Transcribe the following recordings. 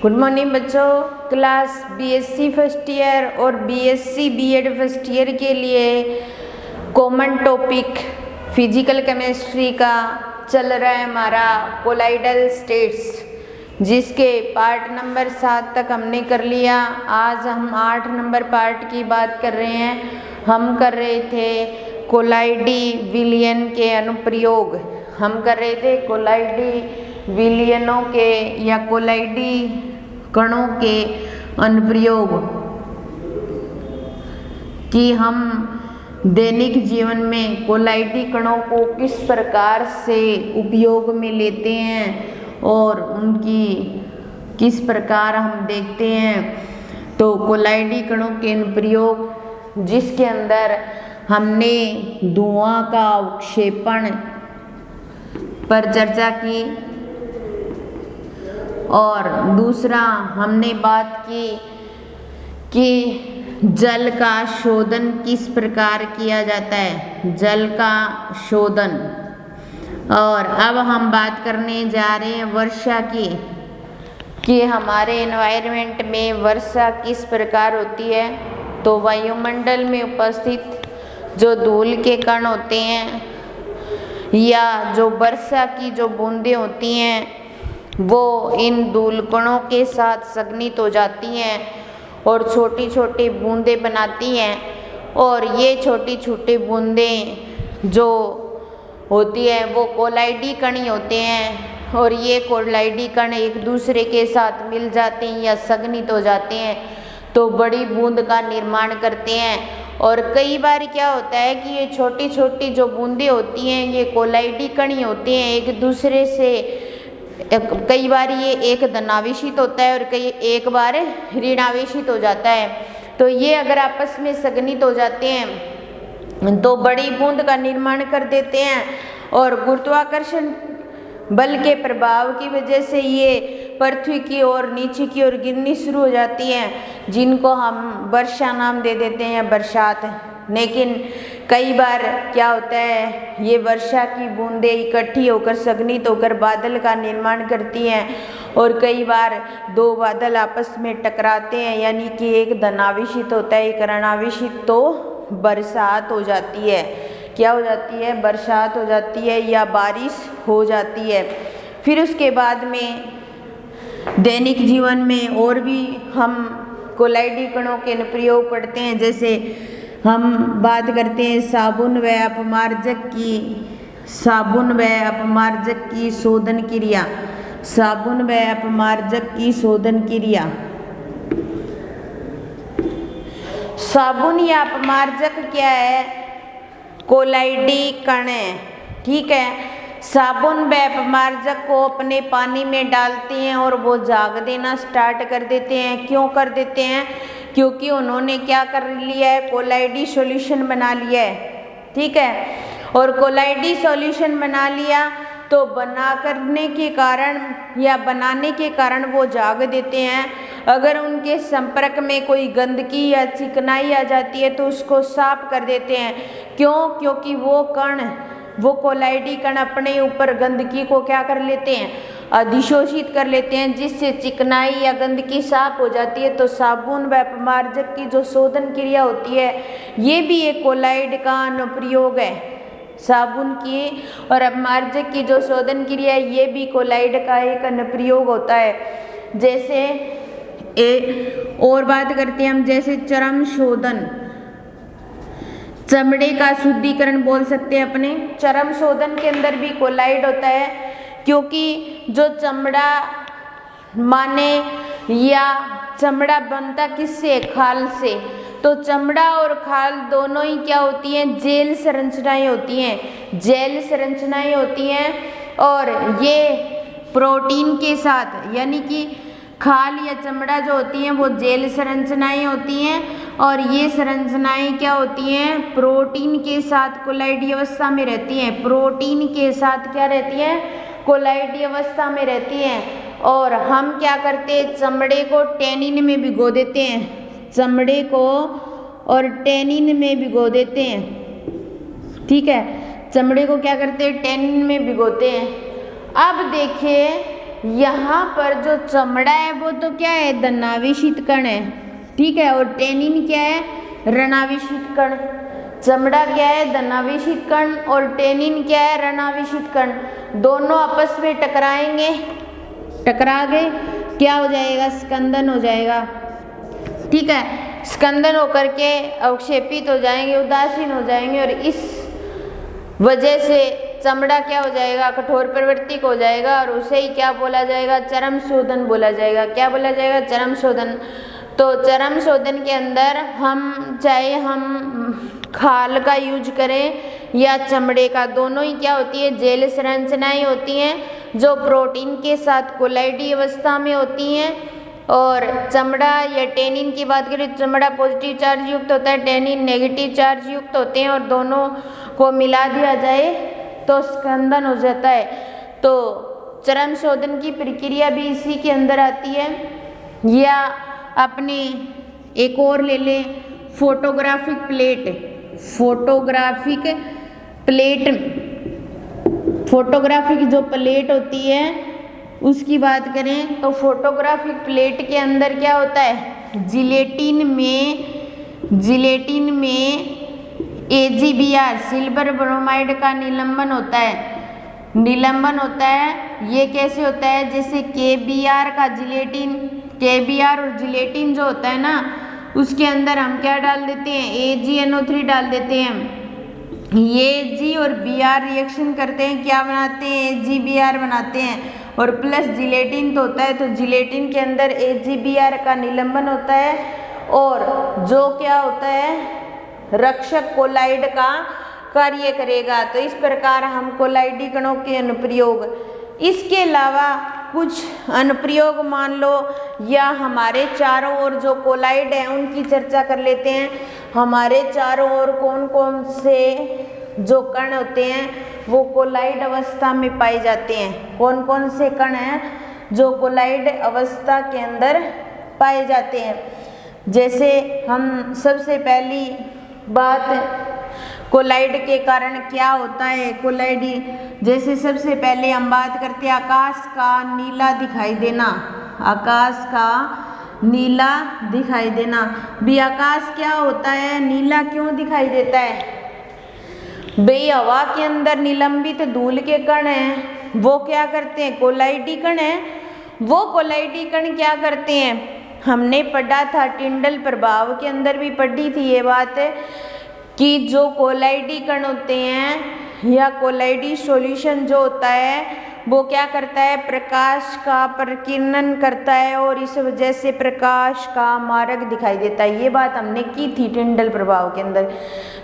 Good morning बच्चों। Class BSc first year और BSc BEd first year के लिए कॉमन टॉपिक फिजिकल केमिस्ट्री का चल रहा है हमारा कोलाइडल स्टेट्स, जिसके पार्ट नंबर 7 तक हमने कर लिया। आज हम 8 नंबर पार्ट की बात कर रहे हैं। हम कर रहे थे कोलाइडी विलयन के अनुप्रयोग। हम कर रहे थे कोलाइडी विलयनों के या कोलाइडी कणों के अनुप्रयोग कि हम दैनिक जीवन में कोलाइडी कणों को किस प्रकार से उपयोग में लेते हैं और उनकी किस प्रकार हम देखते हैं। तो कोलाइडी कणों के अनुप्रयोग, जिसके अंदर हमने धुआं का अवक्षेपण पर चर्चा की और दूसरा हमने बात की कि जल का शोधन किस प्रकार किया जाता है, जल का शोधन। और अब हम बात करने जा रहे हैं वर्षा की कि हमारे एनवायरनमेंट में वर्षा किस प्रकार होती है। तो वायुमंडल में उपस्थित जो धूल के कण होते हैं या जो वर्षा की जो बूंदें होती हैं वो इन धूल कणों के साथ संघनित हो जाती हैं और छोटी छोटी बूंदें बनाती हैं। और ये छोटी छोटी बूंदें जो होती हैं वो कोलाइडी कण ही होते हैं और ये कोलाइडी कण एक दूसरे के साथ मिल जाते हैं या संघनित हो जाते हैं तो बड़ी बूंद का निर्माण करते हैं। और कई बार क्या होता है कि ये छोटी छोटी जो बूंदें होती हैं ये कोलाइडी कण ही होते हैं एक दूसरे से। कई बार ये एक धनावेशित होता है और कई एक बार ऋणावेशित हो जाता है। तो ये अगर आपस में संघनित हो जाते हैं तो बड़ी बूंद का निर्माण कर देते हैं और गुरुत्वाकर्षण बल के प्रभाव की वजह से ये पृथ्वी की ओर नीचे की ओर गिरनी शुरू हो जाती हैं, जिनको हम वर्षा नाम दे देते हैं, बरसात। लेकिन कई बार क्या होता है ये वर्षा की बूंदें इकट्ठी होकर संघनित होकर बादल का निर्माण करती हैं और कई बार दो बादल आपस में टकराते हैं, यानी कि एक धनावेशित होता है एक ऋणावेशित, तो बरसात हो जाती है। क्या हो जाती है? बरसात हो जाती है या बारिश हो जाती है। फिर उसके बाद में दैनिक जीवन में और भी हम कोलाइडी कणों के अनुप्रयोग पढ़ते हैं। जैसे हम बात करते हैं साबुन व अपमार्जक की, साबुन व अपमार्जक की शोधन क्रिया, साबुन व अपमार्जक की शोधन क्रिया। साबुन या अपमार्जक क्या है? कोलाइडी कण है, ठीक है। साबुन व अपमार्जक को अपने पानी में डालते हैं और वो झाग देना स्टार्ट कर देते हैं। क्यों कर देते हैं? क्योंकि उन्होंने क्या कर लिया है? कोलाइडी सॉल्यूशन बना लिया है, ठीक है। और कोलाइडी सॉल्यूशन बना लिया तो बना करने के कारण या बनाने के कारण वो झाग देते हैं। अगर उनके संपर्क में कोई गंदगी या चिकनाई आ जाती है तो उसको साफ कर देते हैं। क्यों? क्योंकि वो कोलाइडी कण अपने ऊपर गंदगी को क्या कर लेते हैं? अधिशोषित कर लेते हैं, जिससे चिकनाई या गंदगी साफ हो जाती है। तो साबुन व अपमार्जक की जो शोधन क्रिया होती है ये भी एक कोलाइड का अनुप्रयोग है। साबुन की और अपमार्जक की जो शोधन क्रिया है ये भी कोलाइड का एक अनुप्रयोग होता है। जैसे और बात करते हैं हम, जैसे चर्म शोधन, चमड़े का शुद्धिकरण बोल सकते हैं अपने। चर्म शोधन के अंदर भी कोलाइड होता है, क्योंकि जो चमड़ा माने या चमड़ा बनता किससे? खाल से। तो चमड़ा और खाल दोनों ही क्या होती हैं? जेल संरचनाएं होती हैं, जेल संरचनाएं होती हैं। और ये प्रोटीन के साथ, यानी कि खाल या चमड़ा जो होती हैं वो जेल संरचनाएं होती हैं और ये संरचनाएं क्या होती हैं? प्रोटीन के साथ कोलाइडी अवस्था में रहती हैं। प्रोटीन के साथ क्या रहती हैं? कोलाइडी अवस्था में रहती हैं। और हम क्या करते हैं? चमड़े को टेनिन में भिगो देते हैं, चमड़े को और टेनिन में भिगो देते हैं, ठीक है। चमड़े को क्या करते हैं? टेनिन में भिगोते हैं। अब देखिए यहाँ पर जो चमड़ा है वो तो क्या है, धनावेशित कण है, ठीक है, और टेनिन क्या है, ऋणावेशित कण। चमड़ा क्या है, धनावेशित कण, और टेनिन क्या है, ऋणावेशित कण। दोनों आपस में टकराएंगे, टकरा गए क्या हो जाएगा, स्कंदन हो जाएगा, ठीक है। स्कंदन होकर के अवक्षेपित हो जाएंगे, उदासीन हो जाएंगे, और इस वजह से चमड़ा क्या हो जाएगा, कठोर प्रवृत्तिक हो जाएगा, और उसे ही क्या बोला जाएगा, चरम शोधन बोला जाएगा। क्या बोला जाएगा, चरम शोधन। तो चरम शोधन के अंदर हम चाहे हम खाल का यूज करें या चमड़े का, दोनों ही क्या होती है, जेल संरचनाएं होती हैं जो प्रोटीन के साथ कोलाइडी अवस्था में होती हैं। और चमड़ा या टेनिन की बात करें, चमड़ा पॉजिटिव चार्ज युक्त होता है, टेनिन नेगेटिव चार्ज युक्त होते हैं, और दोनों को मिला दिया जाए तो स्कंदन हो जाता है। तो चरम शोधन की प्रक्रिया भी इसी के अंदर आती है। या अपने एक और ले लें, photographic plate. Photographic plate, photographic जो प्लेट होती है उसकी बात करें तो फोटोग्राफिक प्लेट के अंदर क्या होता है, जिलेटिन में AgBr सिल्वर ब्रोमाइड का निलंबन होता है। निलंबन होता है ये कैसे होता है, जैसे KBr का जिलेटिन, KBr और जिलेटिन जो होता है ना, उसके अंदर हम क्या डाल देते हैं, AgNO3 डाल देते हैं। ये Ag और Br रिएक्शन करते हैं, क्या बनाते हैं, AgBr बनाते हैं, और प्लस जिलेटिन तो होता है, तो जिलेटिन के अंदर AgBr का निलंबन होता है, और जो क्या होता है, रक्षक कोलाइड का कार्य करेगा। तो इस प्रकार हम कोलाइडी कणों के अनुप्रयोग, इसके अलावा कुछ अनुप्रयोग मान लो, या हमारे चारों ओर जो कोलाइड है उनकी चर्चा कर लेते हैं। हमारे चारों ओर कौन कौन से जो कण होते हैं वो कोलाइड अवस्था में पाए जाते हैं, कौन कौन से कण हैं जो कोलाइड अवस्था के अंदर पाए जाते हैं। जैसे हम सबसे पहली बात, कोलाइड के कारण क्या होता है, कोलाइडी, जैसे सबसे पहले हम बात करते हैं आकाश का नीला दिखाई देना। आकाश का नीला दिखाई देना भी, आकाश क्या होता है, नीला क्यों दिखाई देता है भाई, हवा के अंदर निलंबित धूल के कण हैं, वो क्या करते हैं, कोलाइडी कण हैं। वो कोलाइडी कण क्या करते हैं, हमने पढ़ा था टिंडल प्रभाव के अंदर भी पढ़ी थी ये बात, कि जो कोलाइडी कण होते हैं या कोलाइडी सॉल्यूशन जो होता है वो क्या करता है, प्रकाश का प्रकीर्णन करता है, और इस वजह से प्रकाश का मार्ग दिखाई देता है। ये बात हमने की थी टिंडल प्रभाव के अंदर।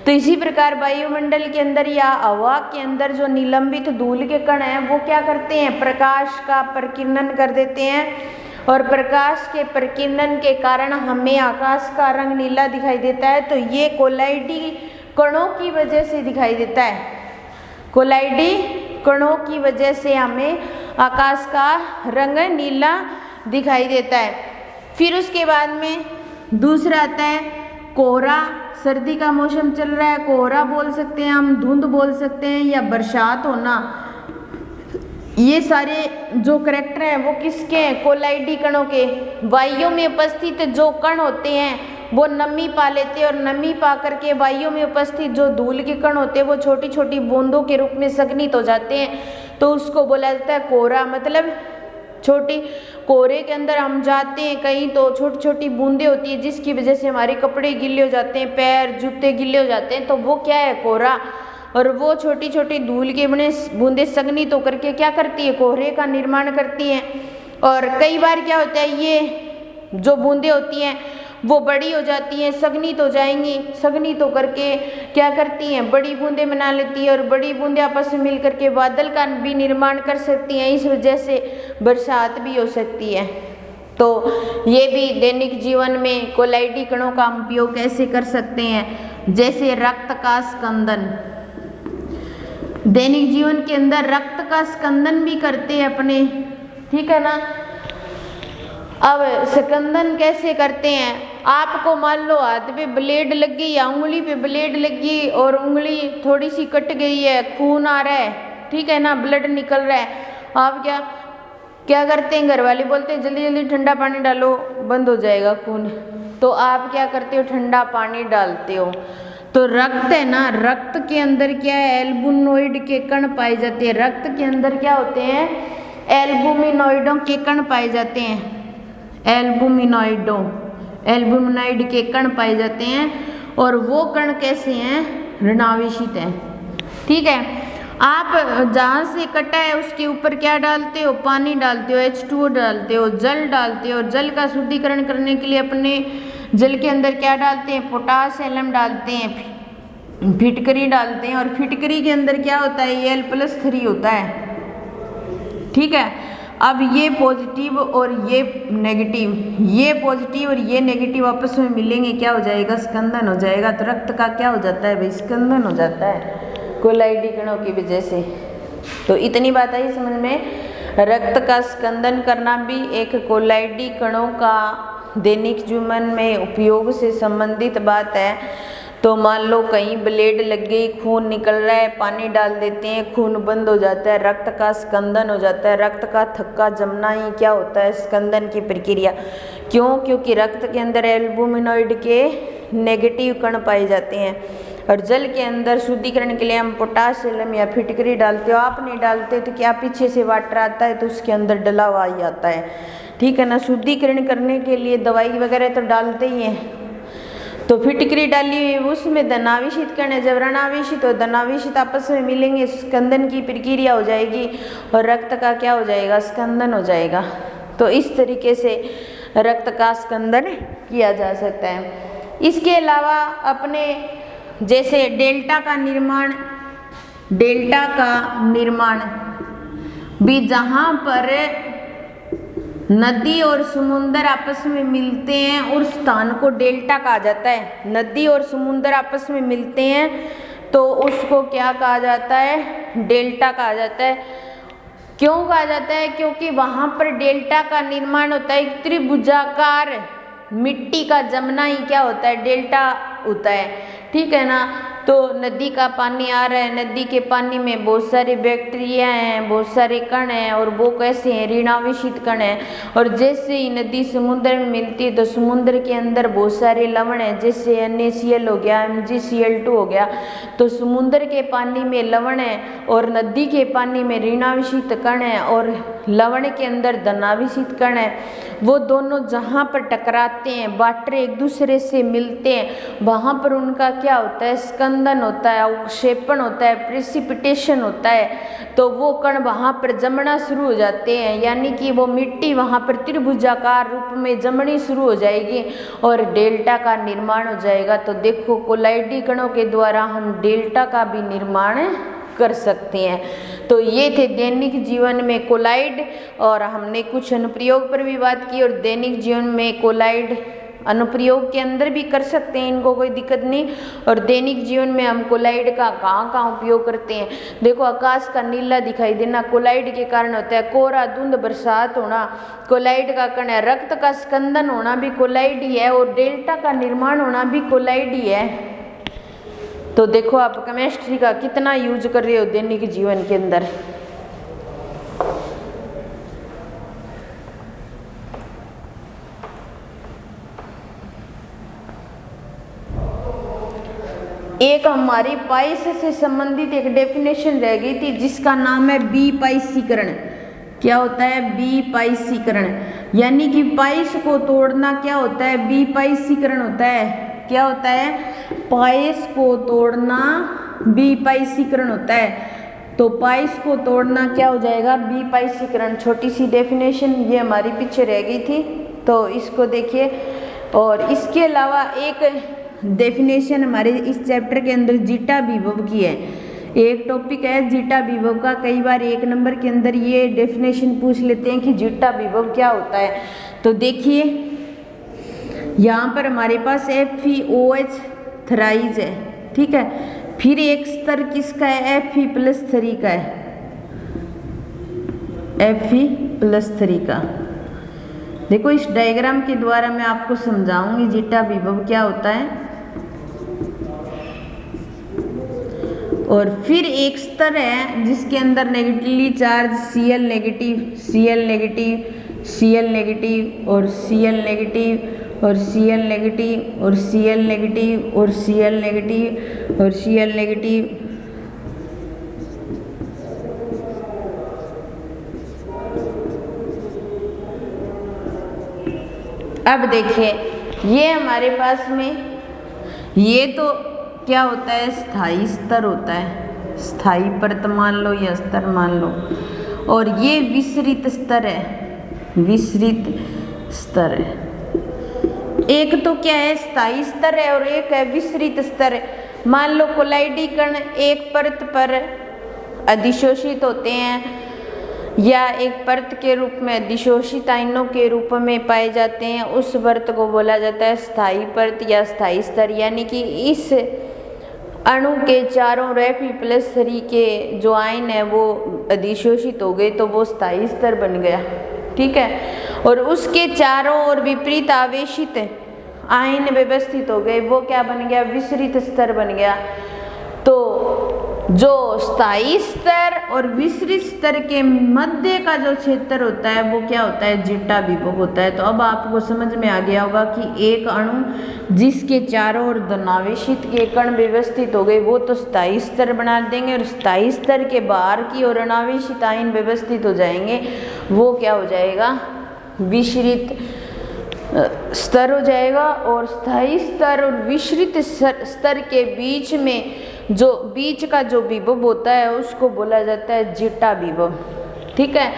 तो इसी प्रकार वायुमंडल के अंदर या हवा के अंदर जो निलंबित धूल के कण हैं वो क्या करते हैं, प्रकाश का प्रकीर्णन कर देते हैं, और प्रकाश के प्रकीर्णन के कारण हमें आकाश का रंग नीला दिखाई देता है। तो ये कोलाइडी कणों की वजह से दिखाई देता है, कोलाइडी कणों की वजह से हमें आकाश का रंग नीला दिखाई देता है। फिर उसके बाद में दूसरा आता है कोहरा। सर्दी का मौसम चल रहा है, कोहरा बोल सकते हैं हम, धुंध बोल सकते हैं, या बरसात होना। ये सारे जो करैक्टर हैं वो किसके हैं, कोलाइडी कणों के। वायु में उपस्थित जो कण होते हैं वो नमी पा लेते हैं, और नमी पा करके वायु में उपस्थित जो धूल के कण होते हैं वो छोटी छोटी बूंदों के रूप में संघनित हो जाते हैं। तो उसको बोला जाता है कोहरा। मतलब छोटी कोहरे के अंदर हम जाते हैं कहीं तो छोटी छोटी बूंदें होती है जिसकी वजह से हमारे कपड़े गीले हो जाते हैं, पैर जूते गीले हो जाते हैं, तो वो क्या है, कोहरा। और वो छोटी छोटी धूल के बने बूंदें संघनित होकर के क्या करती है, कोहरे का निर्माण करती हैं। और कई बार क्या होता है, ये जो बूंदें होती हैं वो बड़ी हो जाती हैं, संघनित हो जाएंगी, संघनित होकर के क्या करती हैं, बड़ी बूंदें बना लेती है, और बड़ी बूंदें आपस में मिलकर के बादल का भी निर्माण कर सकती हैं। इस वजह से बरसात भी हो सकती है। तो ये भी दैनिक जीवन में कोलाइडी कणों का हम उपयोग कैसे कर सकते हैं, जैसे रक्त का स्कंदन। दैनिक जीवन के अंदर रक्त का स्कंदन भी करते हैं अपने, ठीक है ना। अब स्कंदन कैसे करते हैं, आपको मान लो हाथ पे ब्लेड लग गई या उंगली पे ब्लेड लग गई और उंगली थोड़ी सी कट गई है, खून आ रहा है, ठीक है ना, ब्लड निकल रहा है, आप क्या क्या करते हैं, घर वाले बोलते हैं जल्दी जल्दी ठंडा पानी डालो बंद हो जाएगा खून, तो आप क्या करते हो, ठंडा पानी डालते हो। तो रक्त है ना, रक्त के अंदर क्या है, एल्बुमिनॉइड के कण पाए जाते हैं। रक्त के अंदर क्या होते हैं, एल्बुमिनॉइडों के कण पाए जाते हैं, एल्बुमिनॉइड के कण पाए जाते हैं। और वो कण कैसे हैं, ऋणावेशित हैं। ठीक है, आप जहाँ से कटा है उसके ऊपर क्या डालते हो, पानी डालते हो, H2O डालते हो, जल डालते हो। जल का शुद्धिकरण करने के लिए अपने जल के अंदर क्या डालते हैं, पोटाश एलम डालते हैं, फिटकरी डालते हैं। और फिटकरी के अंदर क्या होता है, Al+3 होता है। ठीक है, अब ये पॉजिटिव और ये नेगेटिव, ये पॉजिटिव और ये नेगेटिव आपस में मिलेंगे, क्या हो जाएगा, स्कंदन हो जाएगा। तो रक्त का क्या हो जाता है भाई, स्कंदन हो जाता है कोलाइडी कणों की वजह से। तो इतनी बात आई समझ में, रक्त का स्कंदन करना भी एक कोलाइडी कणों का दैनिक जीवन में उपयोग से संबंधित बात है। तो मान लो कहीं ब्लेड लग गई, खून निकल रहा है, पानी डाल देते हैं, खून बंद हो जाता है, रक्त का स्कंदन हो जाता है। रक्त का थक्का जमना ही क्या होता है, स्कंदन की प्रक्रिया। क्यों, क्योंकि रक्त के अंदर एल्बुमिनॉइड के नेगेटिव कण पाए जाते हैं। और जल के अंदर शुद्धिकरण के लिए हम पोटाशियम या फिटकरी डालते हो, आप नहीं डालते तो क्या पीछे से वाटर आता है तो उसके अंदर डला हुआ ही आता है। ठीक है ना, शुद्धिकरण करने के लिए दवाई वगैरह तो डालते ही हैं। तो फिटकरी डाली हुई उसमें धनावेशित कण है, जब ऋणावेशित और धनावेशित आपस में मिलेंगे स्कंदन की प्रक्रिया हो जाएगी और रक्त का क्या हो जाएगा, स्कंदन हो जाएगा। तो इस तरीके से रक्त का स्कंदन किया जा सकता है। इसके अलावा अपने जैसे डेल्टा का निर्माण भी, जहाँ पर नदी और समुंदर आपस में मिलते हैं उस स्थान को डेल्टा कहा जाता है। नदी और समुंदर आपस में मिलते हैं तो उसको क्या कहा जाता है, डेल्टा कहा जाता है। क्यों कहा जाता है, क्योंकि वहाँ पर डेल्टा का निर्माण होता है, एक त्रिभुजाकार मिट्टी का जमना ही क्या होता है, डेल्टा होता है। ठीक है ना, तो नदी का पानी आ रहा है, नदी के पानी में बहुत सारे बैक्टीरिया हैं, बहुत सारे कण हैं, और वो कैसे हैं, ऋणावेशित कण हैं। और जैसे ही नदी समुद्र में मिलती है तो समुद्र के अंदर बहुत सारे लवण हैं, जैसे NaCl हो गया, MgCl2 हो गया। तो समुद्र के पानी में लवण है और नदी के पानी में ऋणावेशित कण है और लवण के अंदर धनावेशित कण है। वो दोनों जहाँ पर टकराते हैं, वाटर एक दूसरे से मिलते हैं, वहाँ पर उनका क्या होता है, स्कंदन होता है, अवक्षेपण होता है, प्रेसिपिटेशन होता है। तो वो कण वहाँ पर जमना शुरू हो जाते हैं, यानी कि वो मिट्टी वहाँ पर त्रिभुजाकार रूप में जमनी शुरू हो जाएगी और डेल्टा का निर्माण हो जाएगा। तो देखो कोलाइडी कणों के द्वारा हम डेल्टा का भी निर्माण कर सकते हैं। तो ये थे दैनिक जीवन में कोलाइड, और हमने कुछ अनुप्रयोग पर भी बात की। और दैनिक जीवन में कोलाइड अनुप्रयोग के अंदर भी कर सकते हैं, इनको कोई दिक्कत नहीं। और दैनिक जीवन में हम कोलाइड का कहाँ कहाँ उपयोग करते हैं, देखो आकाश का नीला दिखाई देना कोलाइड के कारण होता है, कोहरा धुंध बरसात होना कोलाइड का कण है, रक्त का स्कंदन होना भी कोलाइड ही है, और डेल्टा का निर्माण होना भी कोलाइड ही है। तो देखो आप केमिस्ट्री का कितना यूज कर रहे हो दैनिक जीवन के अंदर। एक हमारी पाइस से संबंधित एक डेफिनेशन रह गई थी जिसका नाम है बीपाइसीकरण। क्या होता है, बीपाइसीकरण, यानी कि पाइस को तोड़ना क्या होता है, बीपाइसीकरण होता है। क्या होता है, पाइस को तोड़ना बीपाइसीकरण होता है। तो पाइस को तोड़ना क्या हो जाएगा, बीपाइसीकरण। छोटी सी डेफिनेशन ये हमारी पीछे रह गई थी, तो इसको देखिए। और इसके अलावा एक डेफिनेशन हमारे इस चैप्टर के अंदर जीटा विभव की है, एक टॉपिक है जीटा विभव का। कई बार 1 नंबर के अंदर ये डेफिनेशन पूछ लेते हैं कि जीटा विभव क्या होता है। तो देखिए यहाँ पर हमारे पास FeOH थ्राइज है, ठीक है। फिर एक स्तर किसका है, Fe+3 का है, Fe+3 का। देखो इस डायग्राम के द्वारा मैं आपको समझाऊंगी जीटा विभव क्या होता है। और फिर एक स्तर है जिसके अंदर negatively charge Cl negative, Cl negative, Cl negative और Cl नेगेटिव और Cl नेगेटिव और Cl नेगेटिव और Cl नेगेटिव और Cl नेगेटिव। अब देखिए ये हमारे पास में ये तो क्या होता है, स्थायी स्तर होता है, स्थायी परत मान लो या स्तर मान लो, और ये विसरित स्तर है, विसरित स्तर है। एक तो क्या है स्थायी स्तर है और एक है विसरित स्तर है। मान लो कोलाइडी कण एक परत पर अधिशोषित होते हैं या एक परत के रूप में अधिशोषित आयनों के रूप में पाए जाते हैं, उस परत को बोला जाता है स्थायी परत या स्थायी स्तर। यानी कि इस अणु के चारों Fe+3 के जो आयन है वो अधिशोषित हो गए तो वो स्थायी स्तर बन गया, ठीक है। और उसके चारों ओर विपरीत आवेशित आयन व्यवस्थित हो गए, वो क्या बन गया, विसरित स्तर बन गया। तो जो स्थायी स्तर और विसरित स्तर के मध्य का जो क्षेत्र होता है वो क्या होता है, जीटा विभव होता है। तो अब आपको समझ में आ गया होगा कि एक अणु जिसके चारों ओर धनावेशित के कण व्यवस्थित हो गए वो तो स्थायी स्तर बना देंगे, और स्थायी स्तर के बाहर की ओर अनावेशित आयन व्यवस्थित हो जाएंगे, वो क्या हो जाएगा, विसरित स्तर हो जाएगा। और स्थायी स्तर और विसरित स्तर के बीच में जो बीच का जो विभव होता है उसको बोला जाता है जीटा विभव, ठीक है।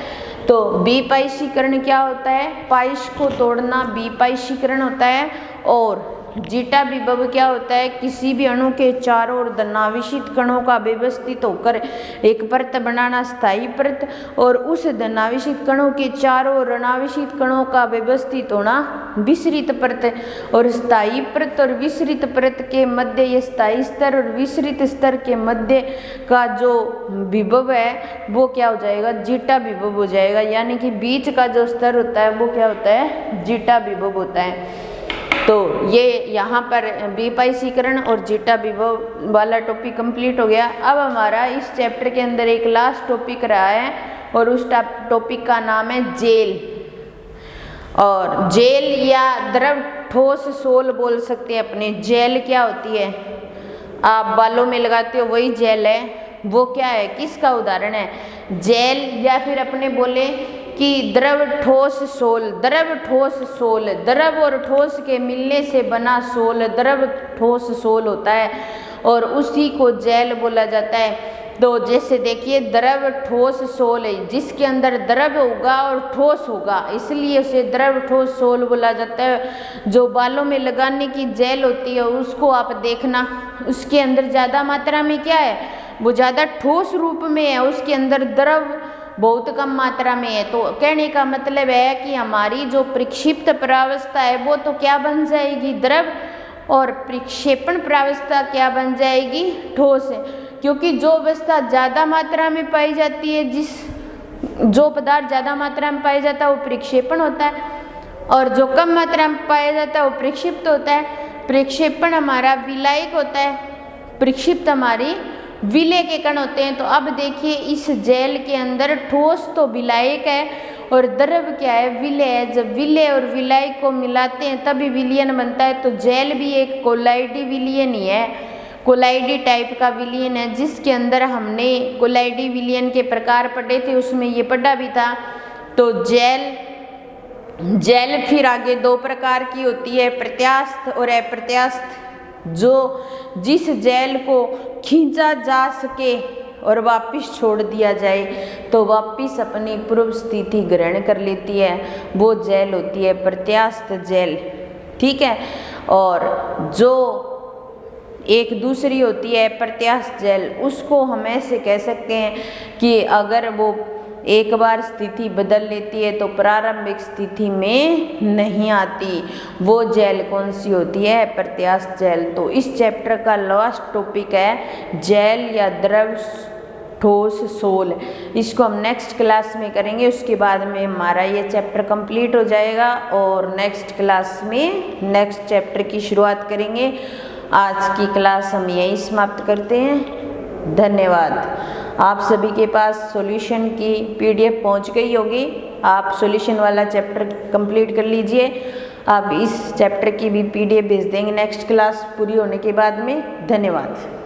तो विपाईशीकरण क्या होता है, पाइश को तोड़ना विपाईशीकरण होता है। और जीटा विभव क्या होता है, किसी भी अणु के चारों ओर धनावेशित कणों का व्यवस्थित होकर एक परत बनाना स्थायी परत, और उस धनावेशित कणों के चारों ओर ऋणावेशित कणों का व्यवस्थित होना विसरित परत। और स्थायी परत और विसरित परत के मध्य ये स्थायी स्तर और विसरित स्तर के मध्य का जो विभव है वो क्या हो जाएगा, जीटा विभव हो जाएगा। यानी कि बीच का जो स्तर होता है वो क्या होता है, जीटा विभव होता है। तो ये यहाँ पर विपाईशीकरण और जीटा विभव वाला टॉपिक कंप्लीट हो गया। अब हमारा इस चैप्टर के अंदर एक लास्ट टॉपिक रहा है और उस टॉपिक का नाम है जेल। और जेल या द्रव ठोस सोल बोल सकते हैं अपने। जेल क्या होती है, आप बालों में लगाते हो वही जेल है। वो क्या है, किसका उदाहरण है, जेल। या फिर अपने बोले कि द्रव ठोस सोल, द्रव ठोस सोल, द्रव और ठोस के मिलने से बना सोल द्रव ठोस सोल होता है और उसी को जेल बोला जाता है। तो जैसे देखिए द्रव ठोस सोल है, जिसके अंदर द्रव होगा और ठोस होगा, इसलिए उसे द्रव ठोस सोल बोला जाता है। जो बालों में लगाने की जेल होती है उसको आप देखना, उसके अंदर ज़्यादा मात्रा में क्या है, वो ज़्यादा ठोस रूप में है, उसके अंदर द्रव बहुत कम मात्रा में है। तो कहने का मतलब है कि हमारी जो प्रक्षिप्त प्रावस्था है वो तो क्या बन जाएगी, द्रव, और प्रक्षेपण प्रावस्था क्या बन जाएगी, ठोस है। क्योंकि जो अवस्था ज़्यादा मात्रा में पाई जाती है, जो पदार्थ ज़्यादा मात्रा में पाया जाता है वो प्रक्षेपण होता है, और जो कम मात्रा में पाया जाता है वो प्रक्षिप्त होता है। प्रक्षेपण हमारा विलायक होता है, प्रक्षिप्त हमारी विलय के कण होते हैं। तो अब देखिए इस जेल के अंदर ठोस तो विलायक है और द्रव क्या है, विलय है। जब विलय और विलायक को मिलाते हैं तभी विलयन बनता है। तो जेल भी एक कोलाइडी विलयन ही है, कोलाइडी टाइप का विलयन है, जिसके अंदर हमने कोलाइडी विलयन के प्रकार पढ़े थे, उसमें ये पढ़ा भी था। तो जेल फिर आगे दो प्रकार की होती है, प्रत्यास्थ और अप्रत्यास्थ। जो जिस जेल को खींचा जा सके और वापस छोड़ दिया जाए तो वापस अपनी पूर्व स्थिति ग्रहण कर लेती है, वो जेल होती है प्रत्यास्थ जेल, ठीक है। और जो एक दूसरी होती है प्रत्यास्थ जेल, उसको हम ऐसे कह सकते हैं कि अगर वो एक बार स्थिति बदल लेती है तो प्रारंभिक स्थिति में नहीं आती, वो जेल कौन सी होती है, प्रत्यास्थ जेल। तो इस चैप्टर का लास्ट टॉपिक है जेल या द्रव ठोस सोल। इसको हम नेक्स्ट क्लास में करेंगे, उसके बाद में हमारा ये चैप्टर कंप्लीट हो जाएगा और नेक्स्ट क्लास में नेक्स्ट चैप्टर की शुरुआत करेंगे। आज की क्लास हम यहीं समाप्त करते हैं। धन्यवाद। आप सभी के पास सॉल्यूशन की PDF पहुंच गई होगी। आप सॉल्यूशन वाला चैप्टर कंप्लीट कर लीजिए। अब इस चैप्टर की भी PDF भेज देंगे नेक्स्ट क्लास पूरी होने के बाद में। धन्यवाद।